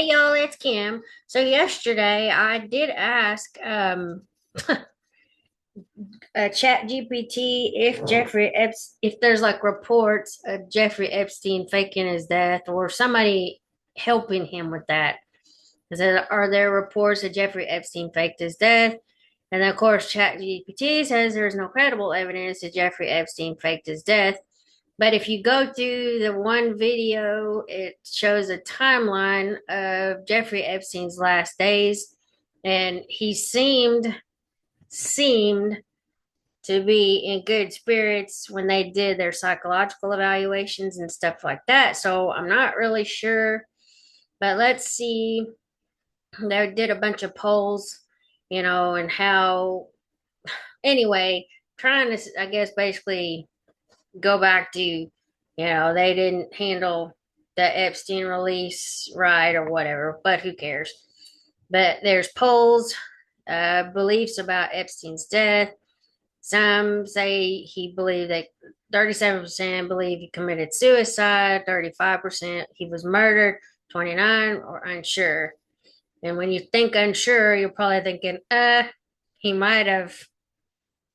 Hey y'all, it's Kim. So yesterday I did ask ChatGPT if there's like reports of Jeffrey Epstein faking his death or somebody helping him with that. I said, are there reports that Jeffrey Epstein faked his death? And of course, ChatGPT says there's no credible evidence that Jeffrey Epstein faked his death. But if you go to the one video, it shows a timeline of Jeffrey Epstein's last days, and he seemed to be in good spirits when they did their psychological evaluations and stuff like that. So I'm not really sure, but let's see. They did a bunch of polls, and how, anyway, trying to, I guess, basically go back to, they didn't handle the Epstein release right or whatever, but who cares? But there's polls, beliefs about Epstein's death. Some say he believed that 37% believe he committed suicide, 35% he was murdered, 29 or unsure. And when you think unsure, you're probably thinking, he might have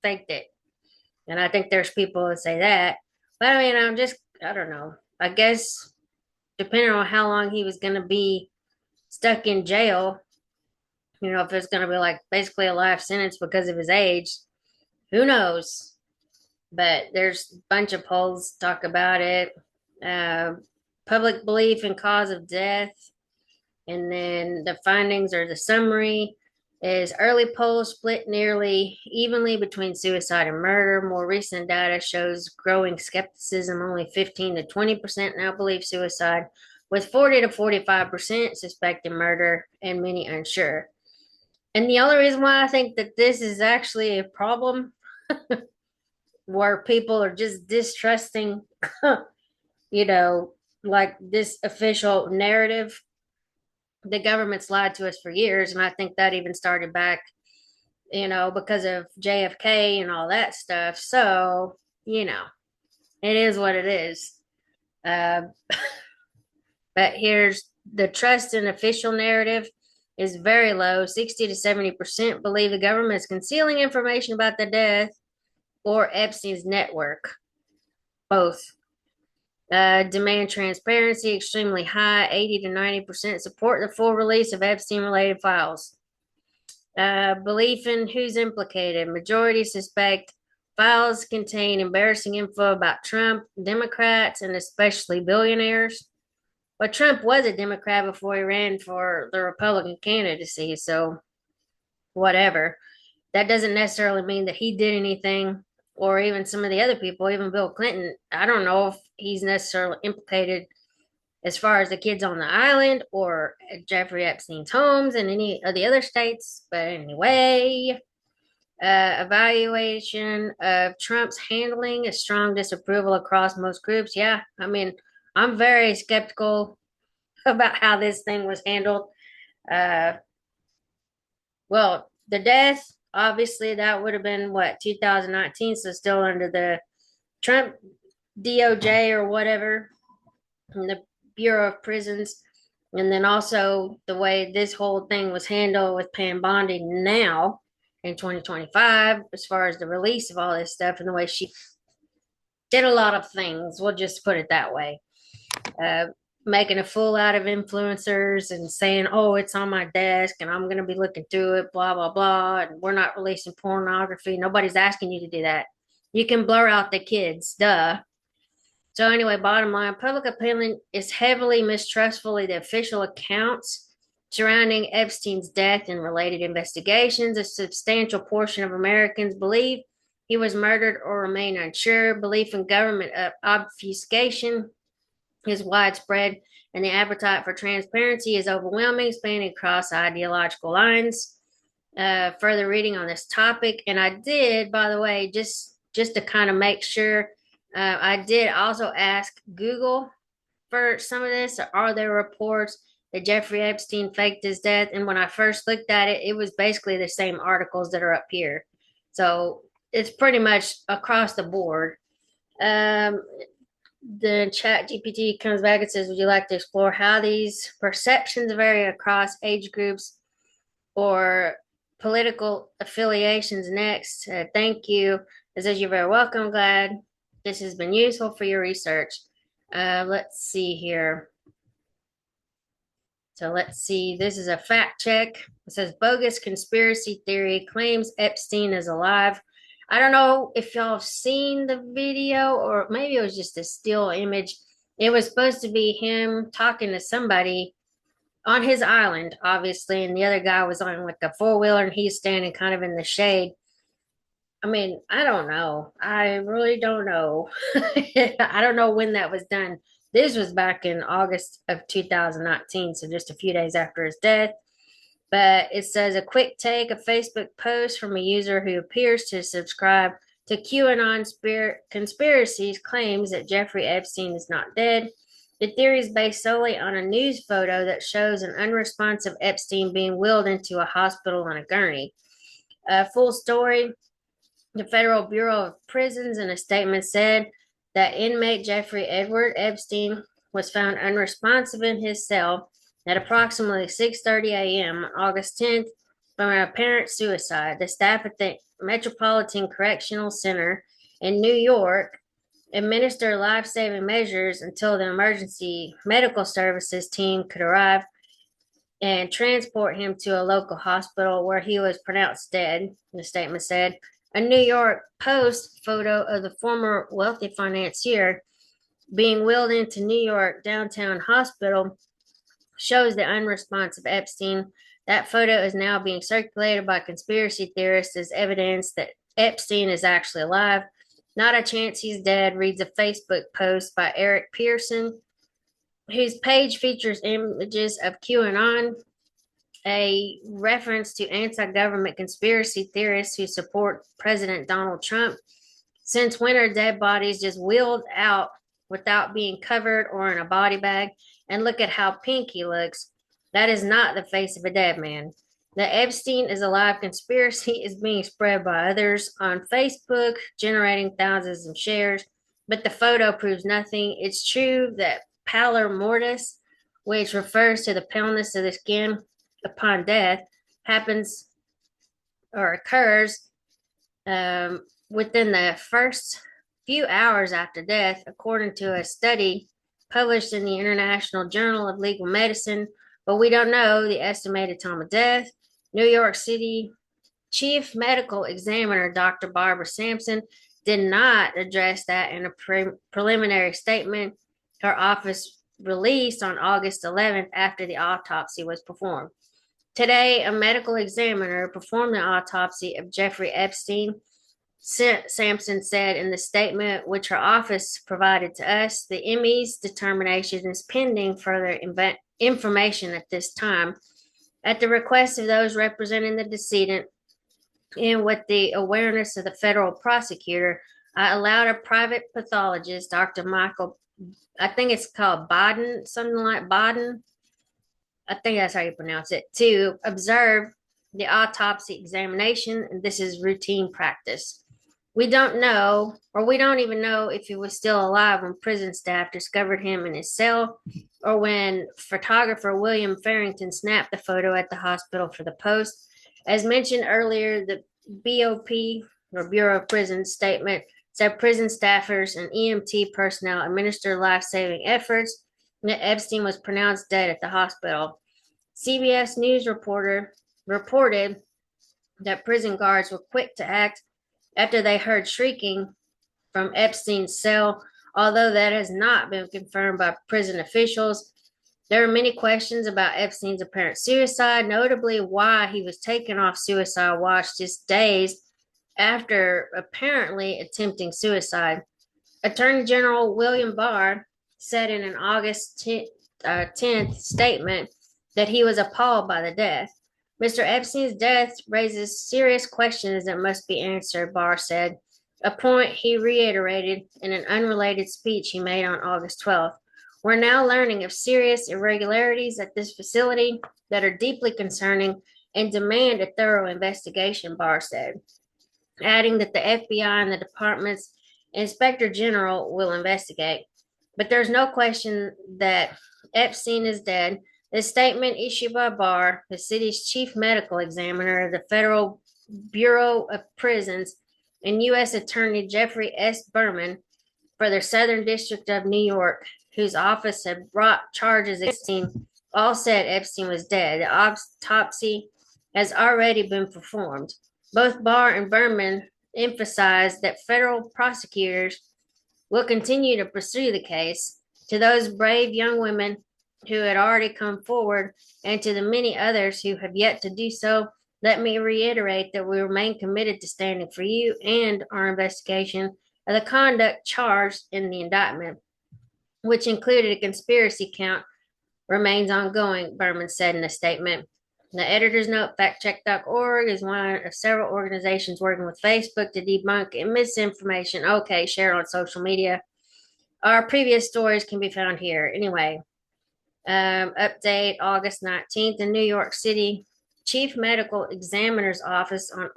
faked it. And I think there's people that say that. But I mean, I don't know. I guess depending on how long he was going to be stuck in jail, if it's going to be like basically a life sentence because of his age, who knows? But there's a bunch of polls talk about it. Uh, Public belief and cause of death. And then the findings or the summary is early polls split nearly evenly between suicide and murder. More recent data shows growing skepticism. Only 15 to 20% now believe suicide, with 40 to 45% suspecting murder and many unsure. And the only reason why I think that this is actually a problem where people are just distrusting, you know, like this official narrative. The government's lied to us for years, and I think that even started back, because of JFK and all that stuff. So, it is what it is. Uh, but here's the trust in official narrative is very low. 60 to 70% believe the government is concealing information about the death or Epstein's network, both. Demand transparency extremely high. 80 to 90% support the full release of Epstein related files. Belief in who's implicated. Majority suspect files contain embarrassing info about Trump, Democrats, and especially billionaires. But Trump was a Democrat before he ran for the Republican candidacy, so whatever. That doesn't necessarily mean that he did anything, or even some of the other people, even Bill Clinton. I don't know if he's necessarily implicated as far as the kids on the island or Jeffrey Epstein's homes in any of the other states. But anyway, evaluation of Trump's handling is strong disapproval across most groups. Yeah, I mean, I'm very skeptical about how this thing was handled. Uh, well, the death, obviously, that would have been what, 2019, so still under the Trump DOJ or whatever, the Bureau of Prisons. And then also the way this whole thing was handled with Pam Bondi now in 2025, as far as the release of all this stuff and the way she did a lot of things. We'll just put it that way. Uh, Making a fool out of influencers and saying, oh, it's on my desk and I'm going to be looking through it, blah, blah, blah. And we're not releasing pornography. Nobody's asking you to do that. You can blur out the kids, duh. So anyway, bottom line, public opinion is heavily mistrustful of the official accounts surrounding Epstein's death and related investigations. A substantial portion of Americans believe he was murdered or remain unsure. Belief in government obfuscation is widespread, and the appetite for transparency is overwhelming, spanning across ideological lines. Further reading on this topic, and I did, by the way, just to kind of make sure, I did also ask Google for some of this. Are there reports that Jeffrey Epstein faked his death? And when I first looked at it, it was basically the same articles that are up here. So it's pretty much across the board. Um, The ChatGPT comes back and says, would you like to explore how these perceptions vary across age groups or political affiliations next? Thank you. It says, you're very welcome. Glad this has been useful for your research. Let's see here. So let's see. This is a fact check. It says bogus conspiracy theory claims Epstein is alive. I don't know if y'all have seen the video or maybe it was just a still image. It was supposed to be him talking to somebody on his island, obviously, and the other guy was on like a four-wheeler and he's standing kind of in the shade. I mean, I don't know. I really don't know. I don't know when that was done. This was back in August of 2019, so just a few days after his death. But it says a quick take, a Facebook post from a user who appears to subscribe to QAnon conspiracies claims that Jeffrey Epstein is not dead. The theory is based solely on a news photo that shows an unresponsive Epstein being wheeled into a hospital on a gurney. Full story. The Federal Bureau of Prisons in a statement said that inmate Jeffrey Edward Epstein was found unresponsive in his cell at approximately 6:30 a.m. on August 10th from an apparent suicide. The staff at the Metropolitan Correctional Center in New York administered life-saving measures until the emergency medical services team could arrive and transport him to a local hospital where he was pronounced dead, the statement said. A New York Post photo of the former wealthy financier being wheeled into New York downtown hospital shows the unresponsive Epstein. That photo is now being circulated by conspiracy theorists as evidence that Epstein is actually alive. Not a chance he's dead, reads a Facebook post by Eric Pearson, whose page features images of QAnon, a reference to anti-government conspiracy theorists who support President Donald Trump. Since when are dead bodies just wheeled out without being covered or in a body bag? And look at how pink he looks. That is not the face of a dead man. The Epstein is alive conspiracy is being spread by others on Facebook, generating thousands of shares, but the photo proves nothing. It's true that pallor mortis, which refers to the paleness of the skin upon death, happens or occurs within the first few hours after death, according to a study published in the International Journal of Legal Medicine, but we don't know the estimated time of death. New York City Chief Medical Examiner Dr. Barbara Sampson did not address that in a preliminary statement her office released on August 11th after the autopsy was performed. Today, a medical examiner performed the autopsy of Jeffrey Epstein. Sampson said in the statement, which her office provided to us, the ME's determination is pending further information at this time. At the request of those representing the decedent, and with the awareness of the federal prosecutor, I allowed a private pathologist, Dr. Michael, I think it's called Baden, something like Baden, I think that's how you pronounce it, to observe the autopsy examination. And this is routine practice. We don't know, or we don't even know if he was still alive when prison staff discovered him in his cell or when photographer William Farrington snapped the photo at the hospital for the Post. As mentioned earlier, the BOP, or Bureau of Prisons, statement said prison staffers and EMT personnel administered life-saving efforts and that Epstein was pronounced dead at the hospital. CBS News reported that prison guards were quick to act after they heard shrieking from Epstein's cell, although that has not been confirmed by prison officials. There are many questions about Epstein's apparent suicide, notably why he was taken off suicide watch just days after apparently attempting suicide. Attorney General William Barr said in an August 10th statement that he was appalled by the death. Mr. Epstein's death raises serious questions that must be answered, Barr said, a point he reiterated in an unrelated speech he made on August 12th. We're now learning of serious irregularities at this facility that are deeply concerning and demand a thorough investigation, Barr said, adding that the FBI and the department's inspector general will investigate. but there's no question that Epstein is dead. The statement issued by Barr, the city's chief medical examiner, the Federal Bureau of Prisons, and U.S. Attorney Jeffrey S. Berman for the Southern District of New York, whose office had brought charges against Epstein, all said Epstein was dead. The autopsy has already been performed. Both Barr and Berman emphasized that federal prosecutors will continue to pursue the case. To those brave young women who had already come forward, and to the many others who have yet to do so, let me reiterate that we remain committed to standing for you and our investigation of the conduct charged in the indictment, which included a conspiracy count, remains ongoing, Berman said in a statement. The editor's note, factcheck.org, is one of several organizations working with Facebook to debunk misinformation. Okay, share on social media. Our previous stories can be found here. Anyway, update August 19th in New York City. Chief Medical Examiner's Office on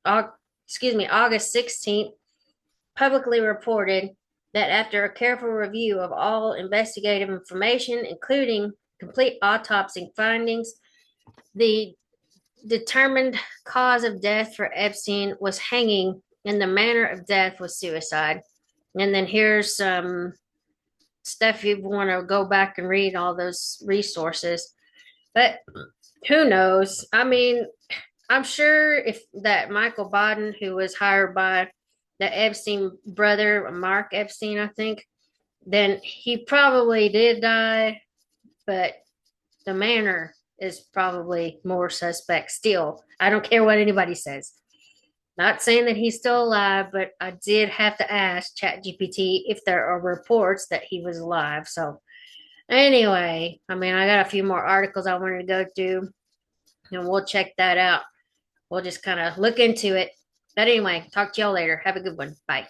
August 16th publicly reported that after a careful review of all investigative information, including complete autopsy findings, the determined cause of death for Epstein was hanging, and the manner of death was suicide. And then here's some stuff you want to go back and read all those resources. But who knows? I mean, I'm sure if that Michael Biden, who was hired by the Epstein brother, Mark Epstein, I think, then he probably did die, but the manner is probably more suspect still. I don't care what anybody says. Not saying that he's still alive, but I did have to ask ChatGPT if there are reports that he was alive. So, anyway, I mean, I got a few more articles I wanted to go through, and we'll check that out. We'll just kind of look into it. But anyway, talk to y'all later. Have a good one. Bye.